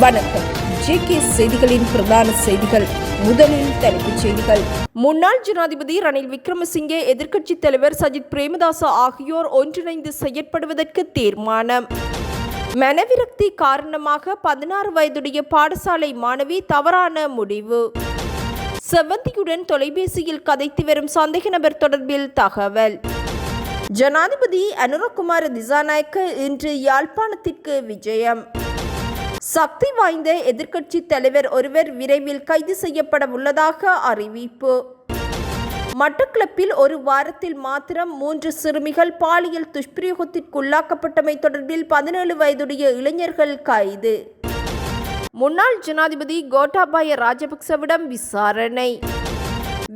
வணக்கம். ஜேகே செய்திகளின் பிரதான செய்திகள். முதலில் தலைப்புச் செய்திகள். முன்னாள் ஜனாதிபதி ரணில் விக்ரமசிங்கே, எதிர்க்கட்சித் தலைவர் சஜித் பிரேமதாச ஆகியோர் ஒன்றிணைந்து செயற்படுவதற்கு தீர்மானம். மனவிரக்தி காரணமாக 16 வயதுடைய பாடசாலை மாணவி தவறான முடிவு. செவ்வந்தியுடன் தொலைபேசியில் கதைத்து வரும் சந்தேக நபர் தொடர்பில் தகவல். ஜனாதிபதி அனுரகுமார திசாநாயக்க இன்று யாழ்ப்பாணத்திற்கு விஜயம். சக்தி வாய்ந்த எதிர்க்கட்சி தலைவர் ஒருவர் விரைவில் கைது செய்யப்பட உள்ளதாக அறிவிப்பு. மட்டக்களப்பில் ஒரு வாரத்தில் மாத்திரம் 3 சிறுமிகள் பாலியல் துஷ்பிரயோகத்திற்குள்ளாக்கப்பட்டமை தொடர்பில் 17 வயதுடைய இளைஞர்கள் கைது. முன்னாள் ஜனாதிபதி கோட்டாபாய ராஜபக்சவிடம் விசாரணை.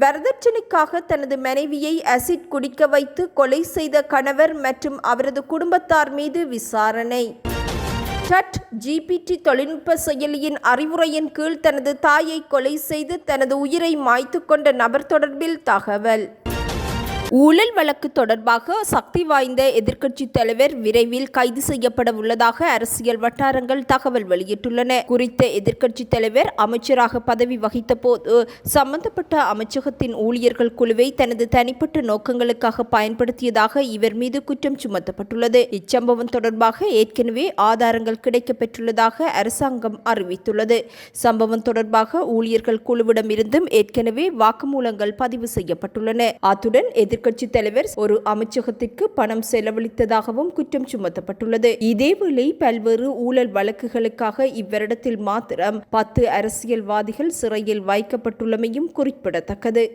வரதட்சணைக்காக தனது மனைவியை அசிட் குடிக்க வைத்து கொலை செய்த கணவர் மற்றும் அவரது குடும்பத்தார் மீது விசாரணை. GPT தொழில்நுட்ப செயலியின் அறிவுரையின் கீழ் தனது தாயை கொலை செய்து தனது உயிரை மாய்த்து கொண்ட நபர் தொடர்பில் தகவல். ஊழல் வழக்கு தொடர்பாக சக்தி வாய்ந்த எதிர்க்கட்சி தலைவர் விரைவில் கைது செய்யப்பட உள்ளதாக அரசியல் வட்டாரங்கள் தகவல் வெளியிட்டுள்ளன. குறித்த எதிர்க்கட்சி தலைவர் அமைச்சராக பதவி வகித்த போது சம்பந்தப்பட்ட அமைச்சகத்தின் ஊழியர்கள் குழுவை தனது தனிப்பட்ட நோக்கங்களுக்காக பயன்படுத்தியதாக இவர் மீது குற்றம் சுமத்தப்பட்டுள்ளது. இச்சம்பவம் தொடர்பாக ஏற்கனவே ஆதாரங்கள் கிடைக்கப்பெற்றுள்ளதாக அரசாங்கம் அறிவித்துள்ளது. சம்பவம் தொடர்பாக ஊழியர்கள் குழுவிடமிருந்தும் ஏற்கனவே வாக்குமூலங்கள் பதிவு செய்யப்பட்டுள்ளன. அத்துடன் எதிர்க்கட்சி தலைவர் ஒரு அமைச்சகத்திற்கு பணம் செலவழித்ததாகவும் குற்றம் சுமத்தப்பட்டுள்ளது. இதேவேளை பல்வேறு ஊழல் வழக்குகளுக்காக இவ்வருடத்தில் மாத்திரம் 10 அரசியல்வாதிகள் சிறையில் வைக்கப்பட்டுள்ளமையும் குறிப்பிடத்தக்கது.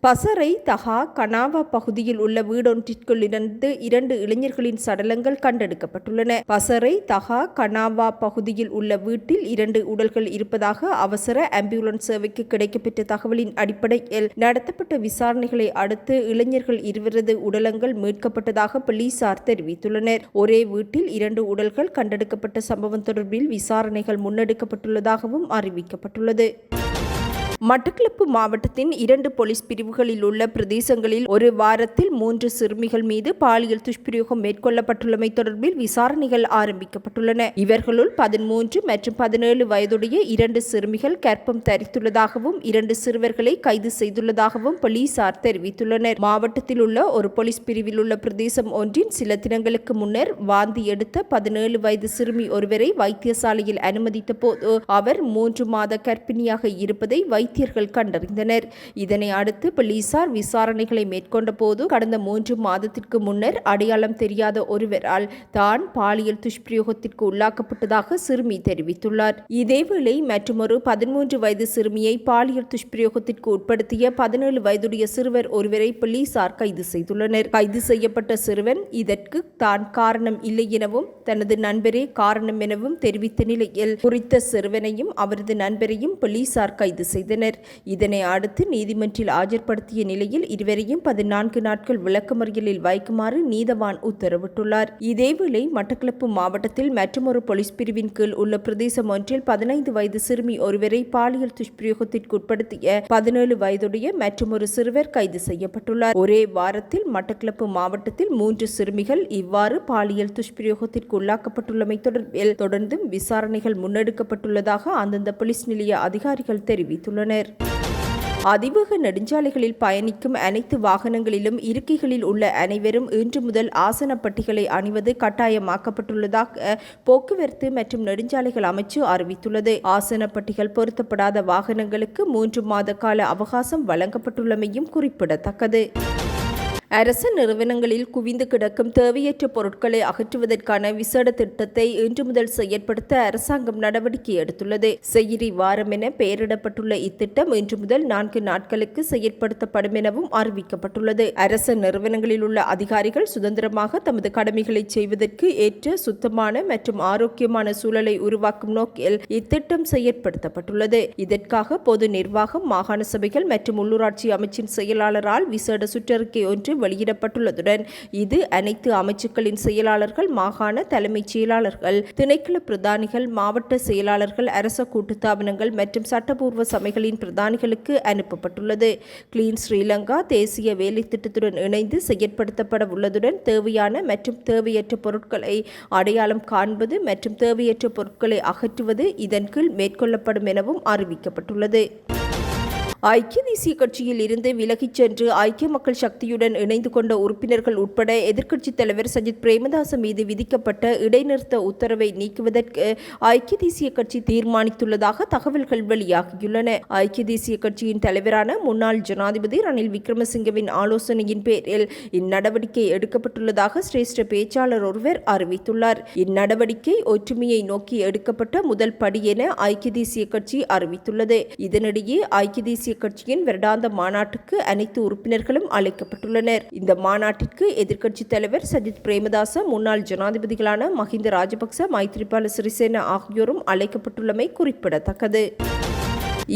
பசறை தகா கனாவா பகுதியில் உள்ள வீடொன்றிற்குள் இருந்து 2 இளைஞர்களின் சடலங்கள் கண்டெடுக்கப்பட்டுள்ளன. பசறை தகா கனாவா பகுதியில் உள்ள வீட்டில் 2 உடல்கள் இருப்பதாக அவசர ஆம்புலன்ஸ் சேவைக்கு கிடைக்கப்பெற்ற தகவலின் அடிப்படையில் நடத்தப்பட்ட விசாரணைகளை அடுத்து இளைஞர்கள் 2 உடலங்கள் மீட்கப்பட்டதாக போலீசார் தெரிவித்துள்ளனர். ஒரே வீட்டில் 2 உடல்கள் கண்டெடுக்கப்பட்ட சம்பவம் தொடர்பில் விசாரணைகள் முன்னெடுக்கப்பட்டுள்ளதாகவும் அறிவிக்கப்பட்டுள்ளது. மட்டக்களப்பு மாவட்டத்தின் 2 போலீஸ் பிரிவுகளில் உள்ள பிரதேசங்களில் ஒரு வாரத்தில் 3 சிறுமிகள் மீது பாலியல் துஷ்பிரயோகம் மேற்கொள்ளப்பட்டுள்ளமை தொடர்பில் விசாரணைகள் ஆரம்பிக்கப்பட்டுள்ளன. இவர்களுள் 13 மற்றும் 17 வயதுடைய 2 சிறுமிகள் கர்ப்பம் தரித்துள்ளதாகவும் 2 சிறுவர்களை கைது செய்துள்ளதாகவும் போலீசார் தெரிவித்துள்ளனர். மாவட்டத்தில் உள்ள ஒரு போலீஸ் பிரிவில் உள்ள பிரதேசம் ஒன்றின் சில தினங்களுக்கு முன்னர் வாந்தி எடுத்த 17 வயது சிறுமி ஒருவரை வைத்தியசாலையில் அனுமதித்த போது அவர் 3 மாத கர்ப்பிணியாக இருப்பதை வைத்தியர்கள் கண்டறிந்தனர். இதனை அடுத்து போலீசார் விசாரணைகளை மேற்கொண்ட போது கடந்த 3 மாதத்திற்கு முன்னர் அடையாளம் தெரியாத ஒருவரால் தான் பாலியல் துஷ்பிரயோகத்திற்கு உள்ளாக்கப்பட்டதாக சிறுமி தெரிவித்துள்ளார். இதேவேளை மற்றொரு 13 வயது சிறுமியை பாலியல் துஷ்பிரயோகத்திற்கு உட்படுத்திய 17 வயதுடைய சிறுவர் ஒருவரை போலீசார் கைது செய்துள்ளனர். கைது செய்யப்பட்ட சிறுவன் இதற்கு தான் காரணம் இல்லை எனவும் தனது நண்பரே காரணம் எனவும் தெரிவித்த நிலையில் குறித்த சிறுவனையும் அவரது நண்பரையும் போலீசார் கைது செய்தனர். இதனை அடுத்து நீதிமன்றில் ஆஜர்படுத்திய நிலையில் இருவரையும் 14 நாட்கள் விளக்கமறியலில் வைக்குமாறு நீதவான் உத்தரவிட்டுள்ளார். இதேவேளை மட்டக்களப்பு மாவட்டத்தில் மற்றொரு போலீஸ் பிரிவின் கீழ் உள்ள பிரதேசம் ஒன்றில் 15 வயது சிறுமி ஒருவரை பாலியல் துஷ்பிரயோகத்திற்கு உட்படுத்திய 17 வயதுடைய மற்றொரு சிறுவர் கைது செய்யப்பட்டுள்ளார். ஒரே வாரத்தில் மட்டக்களப்பு மாவட்டத்தில் 3 சிறுமிகள் இவ்வாறு பாலியல் துஷ்பிரயோகத்திற்கு உள்ளாக்கப்பட்டுள்ளமை தொடர்பில் தொடர்ந்தும் விசாரணைகள் முன்னெடுக்கப்பட்டுள்ளதாக அந்தந்த போலீஸ் நிலைய அதிகாரிகள் தெரிவித்துள்ளனர். அதிவேக நெடுஞ்சாலைகளில் பயணிக்கும் அனைத்து வாகனங்களிலும் இருக்கைகளில் உள்ள அனைவரும் இன்று முதல் ஆசன பட்டிகளை அணிவது கட்டாயமாக்கப்பட்டுள்ளதாக போக்குவரத்து மற்றும் நெடுஞ்சாலைகள் அமைச்சு அறிவித்துள்ளது. ஆசன பட்டிகள் பொருத்தப்படாத வாகனங்களுக்கு 3 மாத கால அவகாசம் வழங்கப்பட்டுள்ளமையும் குறிப்பிடத்தக்கது. அரசு நிறுவனங்களில் குவிந்து கிடக்கும் தேவையற்ற பொருட்களை அகற்றுவதற்கான விசேட திட்டத்தை இன்று முதல் செயற்படுத்த அரசாங்கம் நடவடிக்கை எடுத்துள்ளது. செய்யிறி வாரம் என பெயரிடப்பட்டுள்ள இத்திட்டம் இன்று முதல் 4 நாட்களுக்கு செயற்படுத்தப்படும் எனவும் அறிவிக்கப்பட்டுள்ளது. அரசு நிறுவனங்களில் உள்ள அதிகாரிகள் சுதந்திரமாக தமது கடமைகளை செய்வதற்கு ஏற்ற சுத்தமான மற்றும் ஆரோக்கியமான சூழலை உருவாக்கும் நோக்கில் இத்திட்டம் செயற்படுத்தப்பட்டுள்ளது. இதற்காக பொது நிர்வாகம், மாகாண சபைகள் மற்றும் உள்ளூராட்சி அமைச்சின் செயலாளரால் விசேட சுற்றறிக்கை ஒன்று வெளியிடப்பட்டுள்ளதுடன் இது அனைத்து அமைச்சுக்களின் செயலாளர்கள், மாகாண தலைமைச் செயலாளர்கள், திணைக்கள பிரதானிகள், மாவட்ட செயலாளர்கள், அரச கூட்டுத்தாபனங்கள் மற்றும் சட்டபூர்வ சபைகளின் பிரதானிகளுக்கு அனுப்பப்பட்டுள்ளது. கிளீன் ஸ்ரீலங்கா தேசிய வேலை திட்டத்துடன் இணைந்து செயற்படுத்தப்பட உள்ளதுடன் தேவையான மற்றும் தேவையற்ற பொருட்களை அடையாளம் காண்பது மற்றும் தேவையற்ற பொருட்களை அகற்றுவது இதன் கீழ் மேற்கொள்ளப்படும் எனவும் அறிவிக்கப்பட்டுள்ளது. ஐக்கிய தேசிய கட்சியில் இருந்து விலகிச் சென்று ஐக்கிய மக்கள் சக்தியுடன் இணைந்து கொண்ட உறுப்பினர்கள் உட்பட எதிர்க்கட்சித் தலைவர் சஜித் பிரேமதாச மீது விதிக்கப்பட்ட இடைநிறுத்த உத்தரவை நீக்குவதற்கு ஐக்கிய தேசிய கட்சி தீர்மானித்துள்ளதாக தகவல்கள் வெளியாகியுள்ளன. ஐக்கிய தேசிய கட்சியின் தலைவரான முன்னாள் ஜனாதிபதி ரணில் விக்ரமசிங்கவின் ஆலோசனையின் பேரில் இந்நடவடிக்கை எடுக்கப்பட்டுள்ளதாக சிரேஷ்ட பேச்சாளர் ஒருவர் அறிவித்துள்ளார். இந்நடவடிக்கை ஒற்றுமையை நோக்கி எடுக்கப்பட்ட முதல் படி என ஐக்கிய தேசிய கட்சி அறிவித்துள்ளது. இதனிடையே ஐக்கிய தேசிய கட்சியின் வருடாந்த மாநாட்டுக்கு அனைத்து உறுப்பினர்களும் அழைக்கப்பட்டுள்ளனர். இந்த மாநாட்டிற்கு எதிர்க்கட்சித் தலைவர் சஜித் பிரேமதாச, முன்னாள் ஜனாதிபதிகளான மஹிந்த ராஜபக்ச, மைத்ரிபால சிறிசேன ஆகியோரும் அழைக்கப்பட்டுள்ளமை குறிப்பிடத்தக்கது.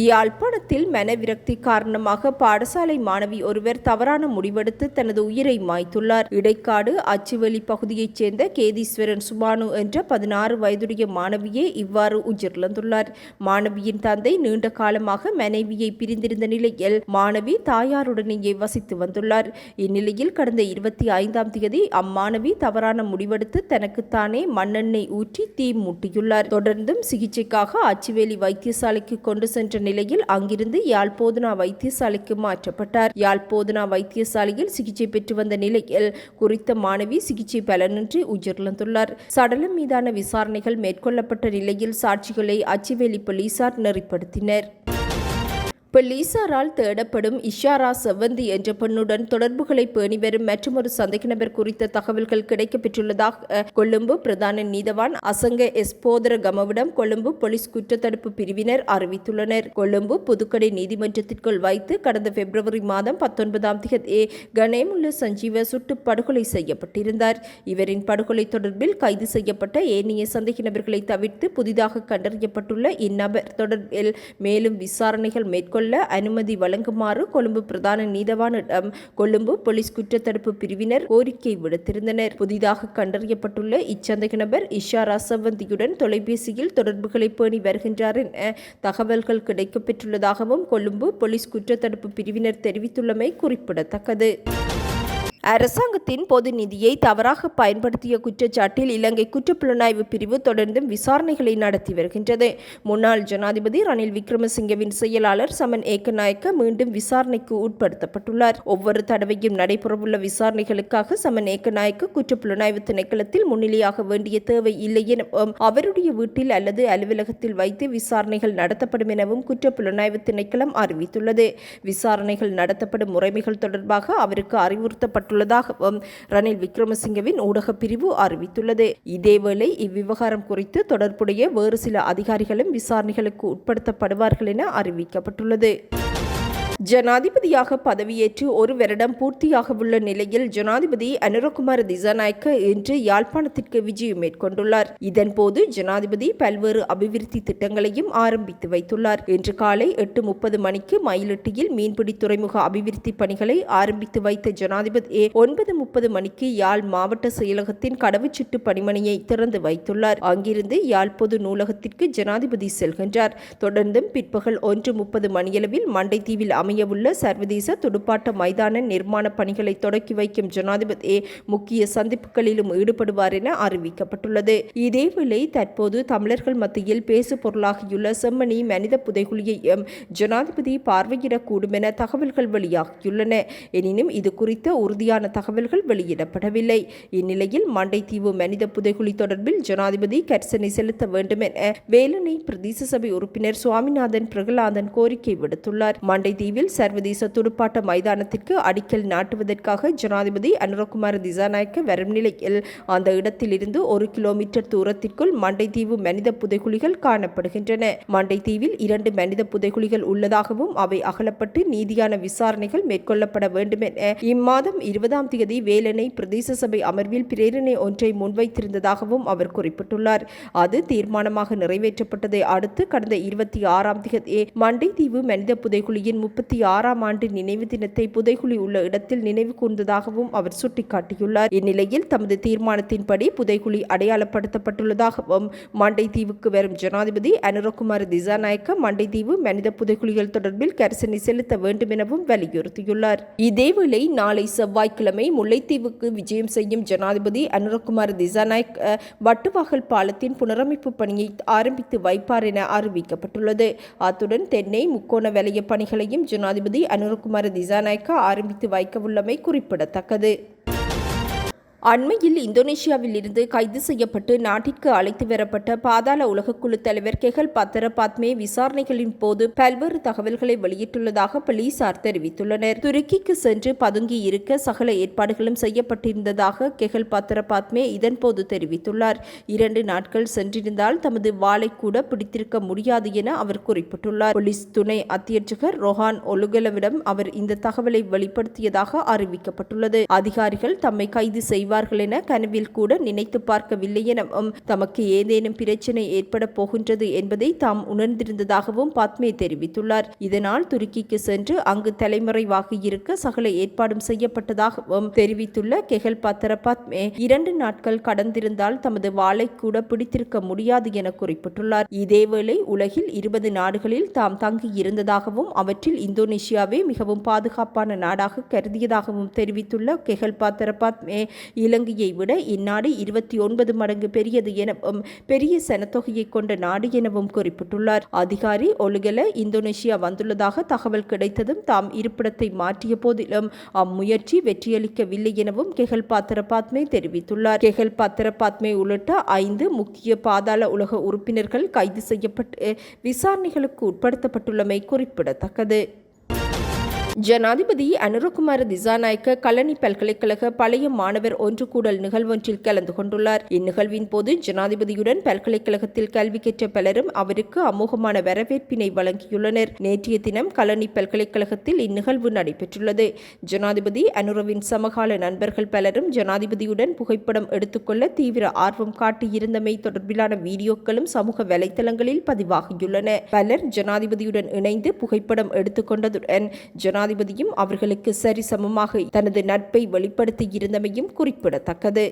யாழ்ப்பாணத்தில் மனவிரக்தி காரணமாக பாடசாலை மாணவி ஒருவர் தவறான முடிவெடுத்து தனது உயிரை மாய்த்துள்ளார். இடைக்காடு அச்சுவெளி பகுதியைச் சேர்ந்த கேதீஸ்வரன் சுபானு என்ற 16 வயதுடைய மாணவியே இவ்வாறு உயிரிழந்துள்ளார். மாணவியின் தந்தை நீண்ட காலமாக மனைவியை பிரிந்திருந்த நிலையில் மாணவி தாயாருடனேயே வசித்து வந்துள்ளார். இந்நிலையில் கடந்த 25ஆம் தேதி அம்மாணவி தவறான முடிவெடுத்து தனக்குத்தானே மண்ணெண்ணெய் ஊற்றி தீ மூட்டியுள்ளார். தொடர்ந்தும் சிகிச்சைக்காக அச்சுவேலி வைத்தியசாலைக்கு கொண்டு சென்ற நிலையில் அங்கிருந்து யாழ்போதனா வைத்தியசாலைக்கு மாற்றப்பட்டார். யாழ்போதனா வைத்தியசாலையில் சிகிச்சை பெற்று வந்த நிலையில் குறித்த மாணவி சிகிச்சை பலனின்றி உயிரிழந்துள்ளார். சடலம் மீதான விசாரணைகள் மேற்கொள்ளப்பட்ட நிலையில் சாட்சிகளை அச்சுவேலி போலீசார் நெறிப்படுத்தினர். போலீசாரால் தேடப்படும் இஷாரா செவ்வந்தி என்ற பெண்ணுடன் தொடர்புகளை பேணி வரும் மற்றொரு சந்தேக நபர் குறித்த தகவல்கள் கிடைக்கப்பெற்றுள்ளதாக கொழும்பு பிரதான நீதவான் அசங்க எஸ்போதரகமவிடம் கொழும்பு போலீஸ் குற்றத்தடுப்பு பிரிவினர் அறிவித்துள்ளனர். கொழும்பு புதுக்கடை நீதிமன்றத்திற்குள் வைத்து கடந்த பிப்ரவரி மாதம் 19ஆம் தேதி கணேமுல்ல சஞ்சீவ சுட்டு படுகொலை செய்யப்பட்டிருந்தார். இவரின் படுகொலை தொடர்பில் கைது செய்யப்பட்ட ஏனைய சந்தேக நபர்களை தவிர்த்து புதிதாக கண்டறியப்பட்டுள்ள இந்நபர் தொடர்பில் மேலும் விசாரணைகள் மேற்கொள்ள அனுமதி வழங்குமாறு கொழும்பு பிரதான நீதவானிடம் கொழும்பு போலீஸ் குற்றத்தடுப்பு பிரிவினர் கோரிக்கை விடுத்திருந்தனர். புதிதாக கண்டறியப்பட்டுள்ள இச்சந்தேக நபர் இஷாரா செவ்வந்தியுடன் தொலைபேசியில் தொடர்புகளை பேணி வருகின்றார் என தகவல்கள் கிடைக்கப்பெற்றுள்ளதாகவும் கொழும்பு போலீஸ் குற்றத்தடுப்பு பிரிவினர் தெரிவித்துள்ளமை குறிப்பிடத்தக்கது. அரசாங்கத்தின் பொது நிதியை தவறாக பயன்படுத்திய குற்றச்சாட்டில் இலங்கை குற்றப்புலனாய்வு பிரிவு தொடர்ந்தும் விசாரணைகளை நடத்தி வருகின்றது. முன்னாள் ஜனாதிபதி ரணில் விக்ரமசிங்கவின் செயலாளர் சமன் ஏக்கநாயக்க மீண்டும் விசாரணைக்கு உட்படுத்தப்பட்டுள்ளார். ஒவ்வொரு தடவையும் நடைபெறவுள்ள விசாரணைகளுக்காக சமன் ஏக்கநாயக்க குற்றப்புலனாய்வு திணைக்களத்தில் முன்னிலையாக வேண்டிய தேவை இல்லை எனவும் அவருடைய வீட்டில் அல்லது அலுவலகத்தில் வைத்து விசாரணைகள் நடத்தப்படும் எனவும் குற்றப்புலனாய்வு திணைக்களம் அறிவித்துள்ளது. விசாரணைகள் நடத்தப்படும் முறைமைகள் தொடர்பாக அவருக்கு அறிவுறுத்தப்பட்ட உள்ளதாகவும் ரணில் விக்ரமசிங்கவின் ஊடக பிரிவு அறிவித்துள்ளது. இதேவேளை இவ்விவகாரம் குறித்து தொடர்புடைய வேறு சில அதிகாரிகளும் விசாரணைகளுக்கு உட்படுத்தப்படுவார்கள் என அறிவிக்கப்பட்டுள்ளது. ஜனாதிபதியாக பதவியேற்று ஒரு வருடம் பூர்த்தியாகவுள்ள நிலையில் ஜனாதிபதி அனுரகுமார திசாநாயக்க இன்று யாழ்ப்பாணத்திற்கு விஜயம் மேற்கொண்டுள்ளார். இதன்போது ஜனாதிபதி பல்வேறு அபிவிருத்தி திட்டங்களையும் ஆரம்பித்து வைத்துள்ளார். இன்று காலை 8:30 மணிக்கு மயிலட்டியில் மீன்பிடி துறைமுக அபிவிருத்தி பணிகளை ஆரம்பித்து வைத்த ஜனாதிபதி 9:30 மணிக்கு யாழ் மாவட்ட செயலகத்தின் கடவுச்சுட்டு பணிமனையை திறந்து வைத்துள்ளார். அங்கிருந்து யாழ் பொது நூலகத்திற்கு ஜனாதிபதி செல்கின்றார். தொடர்ந்தும் பிற்பகல் 1:30 மணியளவில் மண்டைத்தீவில் அமையவுள்ள சர்வதேச துடுப்பாட்ட மைதான நிர்மாண பணிகளை தொடக்கி வைக்கும் ஜனாதிபதி முக்கிய சந்திப்புகளிலும் ஈடுபடுவார் என அறிவிக்கப்பட்டுள்ளது. இதேவேளை தற்போது தமிழர்கள் மத்தியில் பேசு பொருளாகியுள்ள செம்மணி மனித புதைகுழியையும் ஜனாதிபதி பார்வையிடக்கூடும் என தகவல்கள் வெளியாகியுள்ளன. எனினும் இது குறித்த உறுதியான தகவல்கள் வெளியிடப்படவில்லை. இந்நிலையில் மண்டைத்தீவு மனித புதைகுழி தொடர்பில் ஜனாதிபதி கரிசனை செலுத்த வேண்டும் என வேலணை பிரதேச சபை உறுப்பினர் சுவாமிநாதன் பிரகலாதன் கோரிக்கை விடுத்துள்ளார். மண்டைத்தீவில் சர்வதேச துடுப்பாட்ட மைதானத்திற்கு அடிக்கல் நாட்டுவதற்காக ஜனாதிபதி அனுரகுமார திசாநாயக்க வரும் நிலையில் அந்த இடத்திலிருந்து 1 கிலோமீட்டர் தூரத்திற்குள் மண்டைத்தீவு மனித புதைகுழிகள் காணப்படுகின்றன. மண்டைத்தீவில் 2 மனித புதைகுழிகள் உள்ளதாகவும் அவை அகலப்பட்டு நீதியான விசாரணைகள் மேற்கொள்ளப்பட வேண்டும் என இம்மாதம் 20ஆம் தேதி வேலணை பிரதேச சபை அமர்வில் பிரேரணை ஒன்றை முன்வைத்திருந்ததாகவும் அவர் குறிப்பிட்டுள்ளார். அது தீர்மானமாக நிறைவேற்றப்பட்டதை அடுத்து கடந்த 26ஆம் தேதி மண்டைத்தீவு மனித புதைகுழியின் 30 1976ஆம் ஆண்டு நினைவு தினத்தை புதைகுழி உள்ள இடத்தில் நினைவு கூர்ந்ததாகவும் அவர் சுட்டிக்காட்டியுள்ளார். இந்நிலையில் தமது தீர்மானத்தின்படி புதைகுழி அடையாளப்படுத்தப்பட்டுள்ளதாகவும் மண்டைதீவுக்கு வரும் ஜனாதிபதி அனுரகுமார திசாநாயக்க மண்டைதீவு மனித புதைகுழிகள் தொடர்பில் கரிசனை செலுத்த வேண்டும் எனவும் வலியுறுத்தியுள்ளார். இதேவேளை நாளை செவ்வாய்க்கிழமை முல்லைத்தீவுக்கு விஜயம் செய்யும் ஜனாதிபதி அனுரகுமார திசாநாயக்க வட்டுவாகல் பாலத்தின் புனரமைப்பு பணியை ஆரம்பித்து வைப்பார் என அறிவிக்கப்பட்டுள்ளது. அத்துடன் தென்னை முக்கோண வலய பணிகளையும் ஜனாதிபதி அனுரகுமார திசாநாயக்க ஆரம்பித்து வைக்கவுள்ளமை குறிப்பிடத்தக்கது. அண்மையில் இந்தோனேஷியாவில் இருந்து கைது செய்யப்பட்டு நாட்டிற்கு அழைத்து வரப்பட்ட பாதாள உலகக்குழு தலைவர் கெஹல் பத்தரபாத்மே விசாரணைகளின் போது பல்வேறு தகவல்களை வெளியிட்டுள்ளதாக போலீசார் தெரிவித்துள்ளனர். துருக்கிக்கு சென்று பதுங்கி இருக்க சகல ஏற்பாடுகளும் செய்யப்பட்டிருந்ததாக கெஹல் பத்தரபாத்மே இதன்போது தெரிவித்துள்ளார். 2 நாட்கள் சென்றிருந்தால் தமது வாளை கூட பிடித்திருக்க முடியாது என அவர் குறிப்பிட்டுள்ளார். போலீஸ் துணை அத்தியட்சகர் ரொஹான் ஒலுகலவிடம் அவர் இந்த தகவலை வெளிப்படுத்தியதாக அறிவிக்கப்பட்டுள்ளது. அதிகாரிகள் தம்மை கைது செய்வார்கள் என கனவில் கூட நினைத்து பார்க்கவில்லை எனவும் தமக்கு ஏதேனும் பிரச்சனை ஏற்பட போகின்றது என்பதை தாம் உணர்ந்திருந்ததாகவும் பாத்மே தெரிவித்துள்ளார். இதனால் துருக்கிக்கு சென்று அங்கு தலைமறைவாக இருக்க சகல ஏற்பாடும் செய்யப்பட்டதாகவும் தெரிவித்துள்ள கெஹல் பத்தரபாத்மே 2 நாட்கள் கடந்திருந்தால் தமது வாளை கூட பிடித்திருக்க முடியாது என குறிப்பிட்டுள்ளார். இதேவேளை உலகில் 20 நாடுகளில் தாம் தங்கி இருந்ததாகவும் அவற்றில் இந்தோனேஷியாவே மிகவும் பாதுகாப்பான நாடாக கருதியதாகவும் தெரிவித்துள்ள கெஹல் பத்தரபாத்மே இலங்கையை விட இந்நாடு 29 மடங்கு பெரியது எனவும் பெரிய சனத்தொகையை கொண்ட நாடு எனவும் குறிப்பிட்டுள்ளார். அதிகாரி ஒலுகல இந்தோனேஷியா வந்துள்ளதாக தகவல் கிடைத்ததும் தாம் இருப்பிடத்தை மாற்றிய போதிலும் அம்முயற்சி வெற்றியளிக்கவில்லை எனவும் கெஹல் பத்தரபாத்மே தெரிவித்துள்ளார். கெஹல் பத்தரபாத்மே உள்ளிட்ட 5 முக்கிய பாதாள உலக உறுப்பினர்கள் கைது செய்யப்பட்டு விசாரணைகளுக்கு உட்படுத்தப்பட்டுள்ளமை குறிப்பிடத்தக்கது. ஜனாதிபதி அனுரகுமார திசாநாயக்க கலனி பல்கலைக்கழக பழைய மாணவர் ஒன்று கூடல் நிகழ்வொன்றில் கலந்து கொண்டுள்ளார். இந்நிகழ்வின் போது ஜனாதிபதியுடன் பல்கலைக்கழகத்தில் கல்வி கற்ற பலரும் அவருக்கு அமோகமான வரவேற்பினை வழங்கியுள்ளனர். நேற்றைய தினம் கலனி பல்கலைக்கழகத்தில் இந்நிகழ்வு நடைபெற்றுள்ளது. ஜனாதிபதி அனுரவின் சமகால நண்பர்கள் பலரும் ஜனாதிபதியுடன் புகைப்படம் எடுத்துக்கொள்ள தீவிர ஆர்வம் காட்டியிருந்தமை தொடர்பிலான வீடியோக்களும் சமூக வலைதளங்களில் பதிவாகியுள்ளன. பலர் ஜனாதிபதியுடன் இணைந்து புகைப்படம் எடுத்துக்கொண்டதுடன் ஜனாதிபதியும் அவர்களுக்கு சரிசமமாக தனது நட்பை வெளிப்படுத்தியிருந்தமையும் குறிப்பிடத்தக்கது.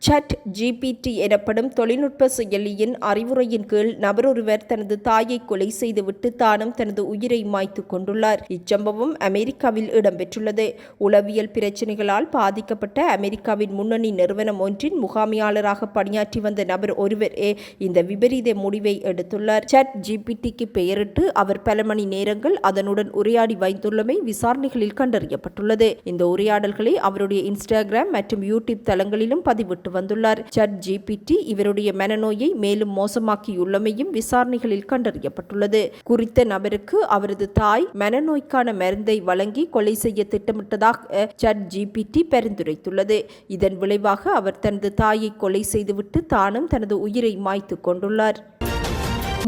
சட் ஜிபிடி எனப்படும் தொழில்நுட்ப செயலியின் அறிவுரையின் கீழ் நபரொருவர் தனது தாயை கொலை செய்துவிட்டு தானும் தனது உயிரை மாய்த்து கொண்டுள்ளார். இச்சம்பவம் அமெரிக்காவில் இடம்பெற்றுள்ளது. உளவியல் பிரச்சினைகளால் பாதிக்கப்பட்ட அமெரிக்காவின் முன்னணி நிறுவனம் ஒன்றின் முகாமையாளராக பணியாற்றி வந்த நபர் ஒருவரே இந்த விபரீத முடிவை எடுத்துள்ளார். சட் ஜிபிடிக்கு பெயரிட்டு அவர் பல மணி நேரங்கள் அதனுடன் உரையாடி வைத்துள்ளமை விசாரணைகளில் கண்டறியப்பட்டுள்ளது. இந்த உரையாடல்களை அவருடைய இன்ஸ்டாகிராம் மற்றும் யூடியூப் தளங்களிலும் பதிவிட்டு வந்துள்ளார். சட் ஜிபிடி இவருடைய மனநோயை மேலும் மோசமாக்கியுள்ளமையும் விசாரணைகளில் கண்டறியப்பட்டுள்ளது. குறித்த நபருக்கு அவரது தாய் மனநோய்க்கான மருந்தை வழங்கி கொலை செய்ய திட்டமிட்டதாக சட் ஜிபிடி பரிந்துரைத்துள்ளது. இதன் விளைவாக அவர் தனது தாயை கொலை செய்துவிட்டு தானும் தனது உயிரை மாய்த்து கொண்டுள்ளார்.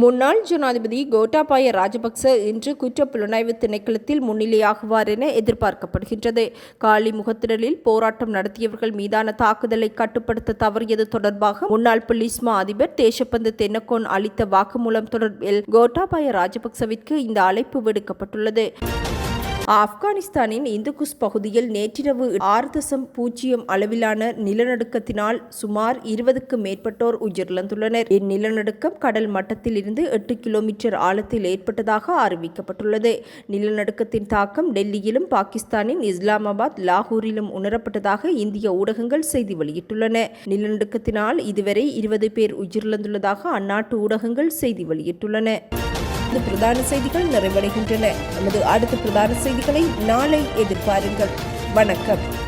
முன்னாள் ஜனாதிபதி கோட்டாபாய ராஜபக்ச இன்று குற்றப்புலனாய்வு திணைக்களத்தில் முன்னிலையாகுவார் என எதிர்பார்க்கப்படுகின்றது. காலி முகத்திடலில் போராட்டம் நடத்தியவர்கள் மீதான தாக்குதலை கட்டுப்படுத்த தவறியது தொடர்பாக முன்னாள் போலீஸ் மா அதிபர் தேசப்பந்து தென்னக்கோன் அளித்த வாக்குமூலம் தொடர்பில் கோட்டாபாய ராஜபக்சவிற்கு இந்த அழைப்பு விடுக்கப்பட்டுள்ளது. ஆப்கானிஸ்தானின் இந்துகுஸ் பகுதியில் நேற்றிரவு 6.0 அளவிலான நிலநடுக்கத்தினால் சுமார் 20க்கும் மேற்பட்டோர் உயிரிழந்துள்ளனர். இந்நிலநடுக்கம் கடல் மட்டத்தில் இருந்து 8 கிலோமீட்டர் ஆழத்தில் ஏற்பட்டதாக அறிவிக்கப்பட்டுள்ளது. நிலநடுக்கத்தின் தாக்கம் டெல்லியிலும் பாகிஸ்தானின் இஸ்லாமாபாத் லாகூரிலும் உணரப்பட்டதாக இந்திய ஊடகங்கள் செய்தி வெளியிட்டுள்ளன. நிலநடுக்கத்தினால் இதுவரை 20 பேர் உயிரிழந்துள்ளதாக அந்நாட்டு ஊடகங்கள் செய்தி வெளியிட்டுள்ளன. பிரதான செய்திகள் நிறைவடைகின்றன. நமது அடுத்த பிரதான செய்திகளை நாளை எதிர்பாருங்கள். வணக்கம்.